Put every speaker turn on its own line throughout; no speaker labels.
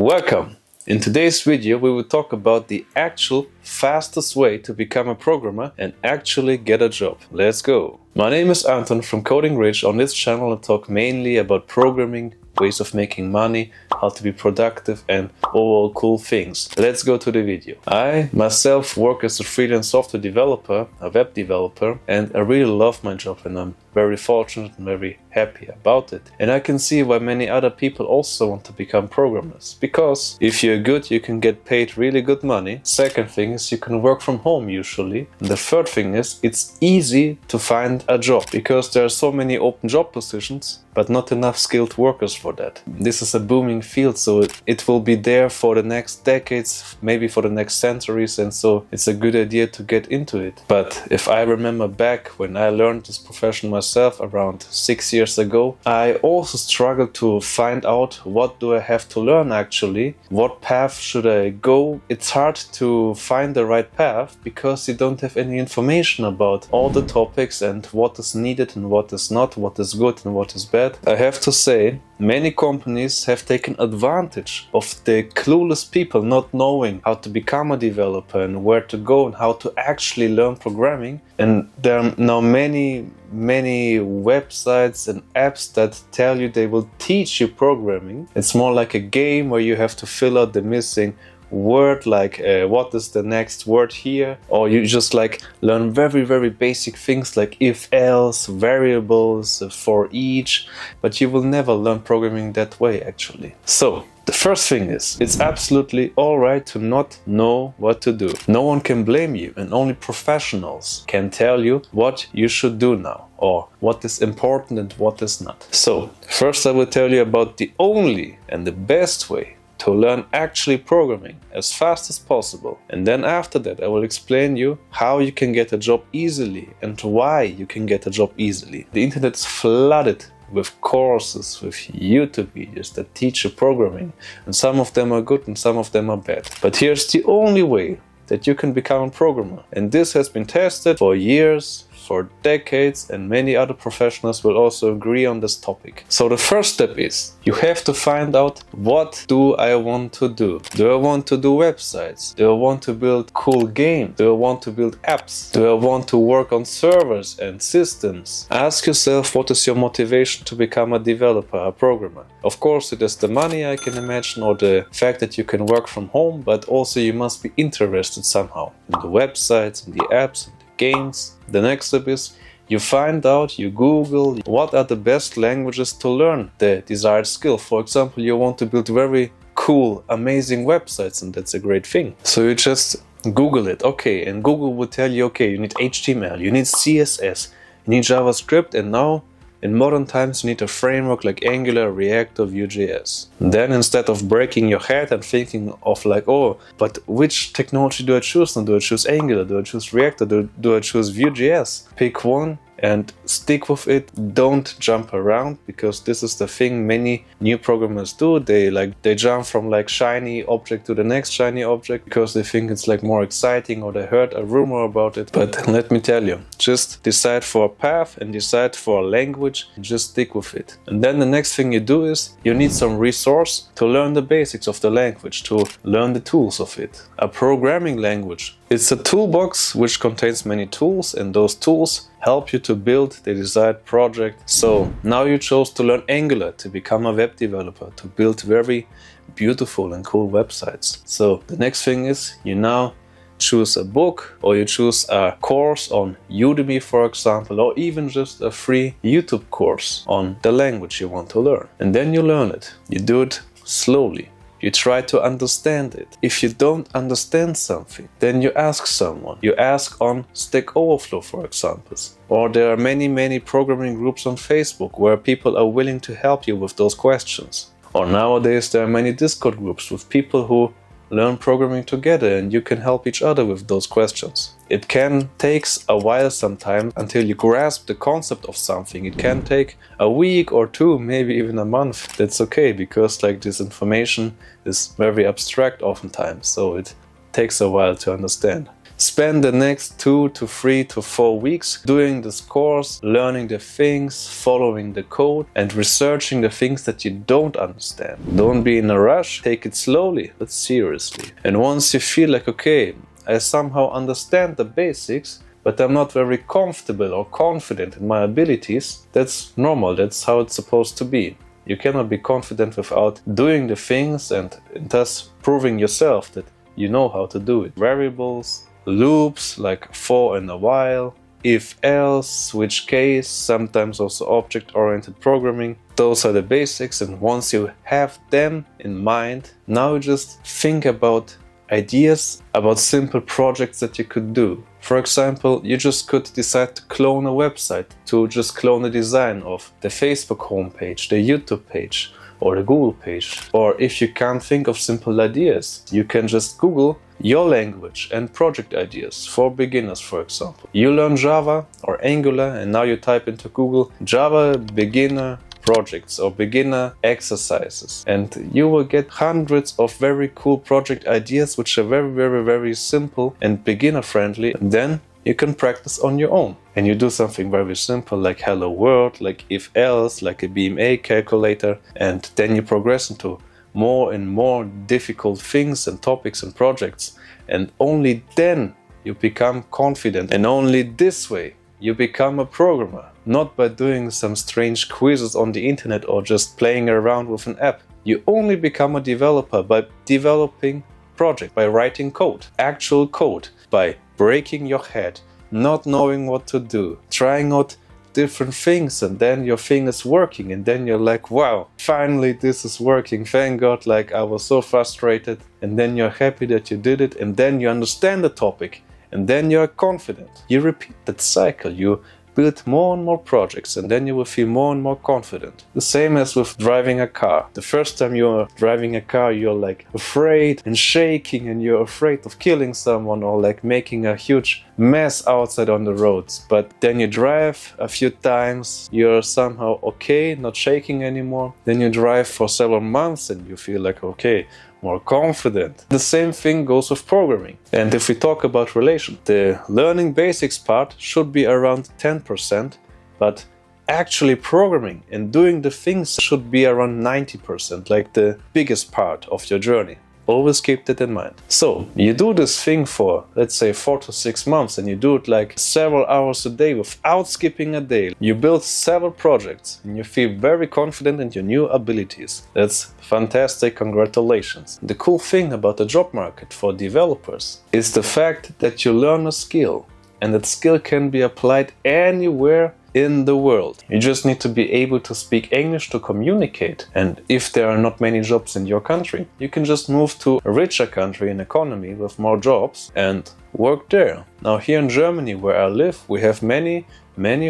Welcome! In today's video we will talk about the actual fastest way to become a programmer and actually get a job. Let's go! My name is Anton from Coding Rich. On this channel I talk mainly about programming, ways of making money, how to be productive and overall cool things. Let's go to the video. I myself work as a freelance software developer, a web developer, and I really love my job and I'm very fortunate and very happy about it. And I can see why many other people also want to become programmers. Because if you're good, you can get paid really good money. Second thing is you can work from home usually. And the third thing is it's easy to find a job because there are so many open job positions but not enough skilled workers for that. This is a booming field, so it will be there for the next decades, maybe for the next centuries, and so it's a good idea to get into it. But if I remember back when I learned this profession myself around 6 years ago, I also struggled to find out what do I have to learn actually, what path should I go. It's hard to find the right path because you don't have any information about all the topics and what is needed and what is not, what is good and what is bad. I have to say, many companies have taken advantage of the clueless people not knowing how to become a developer and where to go and how to actually learn programming. And there are now many websites and apps that tell you they will teach you programming. It's more like a game where you have to fill out the missing word, like what is the next word here, or you just like learn very basic things like if else, variables, for each, but you will never learn programming that way actually. So the first thing is, it's absolutely alright to not know what to do. No one can blame you and only professionals can tell you what you should do now or what is important and what is not. So first I will tell you about the only and the best way to learn actually programming as fast as possible. And then after that I will explain you how you can get a job easily and why you can get a job easily. The internet is flooded with courses, with YouTube videos that teach you programming, and some of them are good and some of them are bad. But here's the only way that you can become a programmer, and this has been tested for years, for decades, and many other professionals will also agree on this topic. So the first step is you have to find out, what do I want to do? Do I want to do websites? Do I want to build cool games? Do I want to build apps? Do I want to work on servers and systems? Ask yourself, what is your motivation to become a developer, a programmer? Of course it is the money, I can imagine, or the fact that you can work from home, but also you must be interested somehow in the websites, in the apps, games. The next step is you find out, you Google what are the best languages to learn the desired skill. For example, you want to build very cool, amazing websites, and that's a great thing. So you just Google it, okay, and Google will tell you, okay, you need HTML, you need CSS, you need JavaScript, and now in modern times you need a framework like Angular, React or Vue.js. Then instead of breaking your head and thinking of like, oh, but which technology do I choose now? Do I choose Angular? Do I choose React? Or do I choose Vue.js? Pick one and stick with it. Don't jump around, because this is the thing many new programmers do. They jump from like shiny object to the next shiny object because they think it's like more exciting, or they heard a rumor about it. But let me tell you, just decide for a path and decide for a language and just stick with it. And then the next thing you do is you need some resource to learn the basics of the language, to learn the tools of it. A programming language, it's a toolbox which contains many tools, and those tools help you to build the desired project. So now you chose to learn Angular to become a web developer, to build very beautiful and cool websites. So the next thing is you now choose a book, or you choose a course on Udemy, for example, or even just a free YouTube course on the language you want to learn. And then you learn it. You do it slowly. You try to understand it. If you don't understand something, then you ask someone. You ask on Stack Overflow, for example. Or there are many programming groups on Facebook where people are willing to help you with those questions. Or nowadays there are many Discord groups with people who learn programming together, and you can help each other with those questions. It can take a while sometimes until you grasp the concept of something. It can take a week or two, maybe even a month. That's okay, because like this information is very abstract oftentimes, so it takes a while to understand. Spend the next 2 to 3 to 4 weeks doing this course, learning the things, following the code, and researching the things that you don't understand. Don't be in a rush, take it slowly, but seriously. And once you feel like, okay, I somehow understand the basics, but I'm not very comfortable or confident in my abilities, that's normal, that's how it's supposed to be. You cannot be confident without doing the things and thus proving yourself that you know how to do it. Variables, loops like for and a while, if else, switch case, sometimes also object-oriented programming. Those are the basics, and once you have them in mind, now you just think about ideas, about simple projects that you could do. For example, you just could decide to clone a website, to just clone a design of the Facebook homepage, the YouTube page, or the Google page. Or if you can't think of simple ideas, you can just Google your language and project ideas for beginners, for example. You learn Java or Angular, and now you type into Google Java beginner projects or beginner exercises, and you will get hundreds of very cool project ideas which are very simple and beginner friendly. And then you can practice on your own, and you do something very simple like hello world, like if else, like a BMA calculator, and then you progress into more and more difficult things and topics and projects, and only then you become confident, and only this way you become a programmer. Not by doing some strange quizzes on the internet or just playing around with an app. You only become a developer by developing projects, by writing code, actual code, by breaking your head, not knowing what to do, trying out different things, and then your thing is working, and then you're like, wow, finally this is working, thank God, like I was so frustrated, and then you're happy that you did it, and then you understand the topic, and then you're confident. You repeat that cycle, you build more and more projects, and then you will feel more and more confident. The same as with driving a car. The first time you're driving a car, you're like afraid and shaking, and you're afraid of killing someone or like making a huge mess outside on the roads. But then you drive a few times, you're somehow okay, not shaking anymore. Then you drive for several months and you feel like, okay, more confident. The same thing goes with programming. And if we talk about relation, the learning basics part should be around 10%, but actually programming and doing the things should be around 90%, like the biggest part of your journey. Always keep that in mind. So you do this thing for, let's say, 4 to 6 months, and you do it like several hours a day without skipping a day. You build several projects and you feel very confident in your new abilities. That's fantastic, congratulations. The cool thing about the job market for developers is the fact that you learn a skill, and that skill can be applied anywhere in the world. You just need to be able to speak English to communicate. And if there are not many jobs in your country, you can just move to a richer country and economy with more jobs and work there. Now here in Germany, where I live, we have many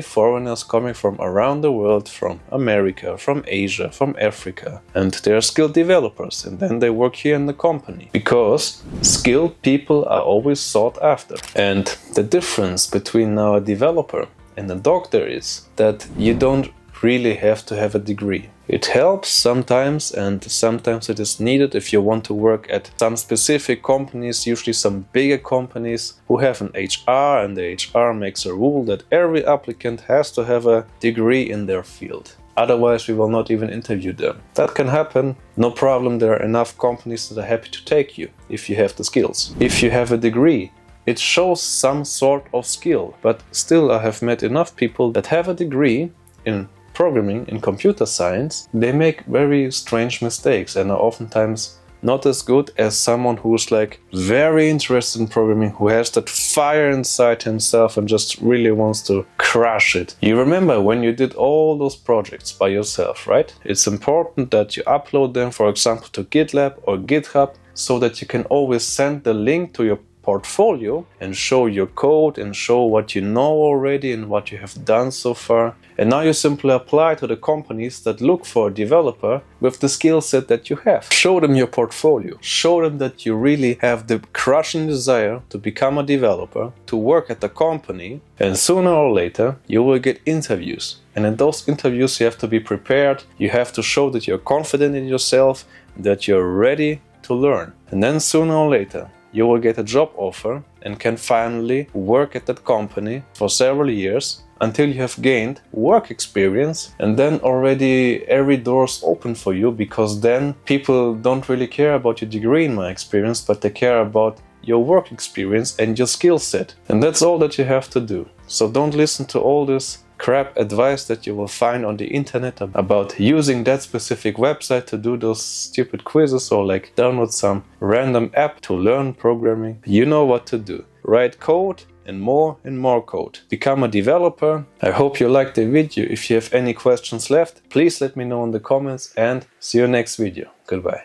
foreigners coming from around the world, from America, from Asia, from Africa, and they are skilled developers, and then they work here in the company because skilled people are always sought after. And the difference between now a developer and a doctor is that you don't really have to have a degree. It helps sometimes, and sometimes it is needed if you want to work at some specific companies, usually some bigger companies who have an HR, and the HR makes a rule that every applicant has to have a degree in their field. Otherwise, we will not even interview them. That can happen, no problem. There are enough companies that are happy to take you if you have the skills. If you have a degree, it shows some sort of skill, but still I have met enough people that have a degree in programming, in computer science. They make very strange mistakes and are oftentimes not as good as someone who's like very interested in programming, who has that fire inside himself and just really wants to crush it. You remember when you did all those projects by yourself, right? It's important that you upload them, for example, to GitLab or GitHub, so that you can always send the link to your portfolio and show your code and show what you know already and what you have done so far. And now you simply apply to the companies that look for a developer with the skill set that you have. Show them your portfolio. Show them that you really have the crushing desire to become a developer, to work at the company, and sooner or later you will get interviews. And in those interviews you have to be prepared. You have to show that you're confident in yourself, that you're ready to learn. And then sooner or later you will get a job offer and can finally work at that company for several years until you have gained work experience, and then already every door's open for you, because then people don't really care about your degree in my experience, but they care about your work experience and your skill set. And that's all that you have to do. So don't listen to all this crap advice that you will find on the internet about using that specific website to do those stupid quizzes, or like download some random app to learn programming. You know what to do. Write code and more code. Become a developer. I hope you liked the video. If you have any questions left, please let me know in the comments, and see you next video. Goodbye.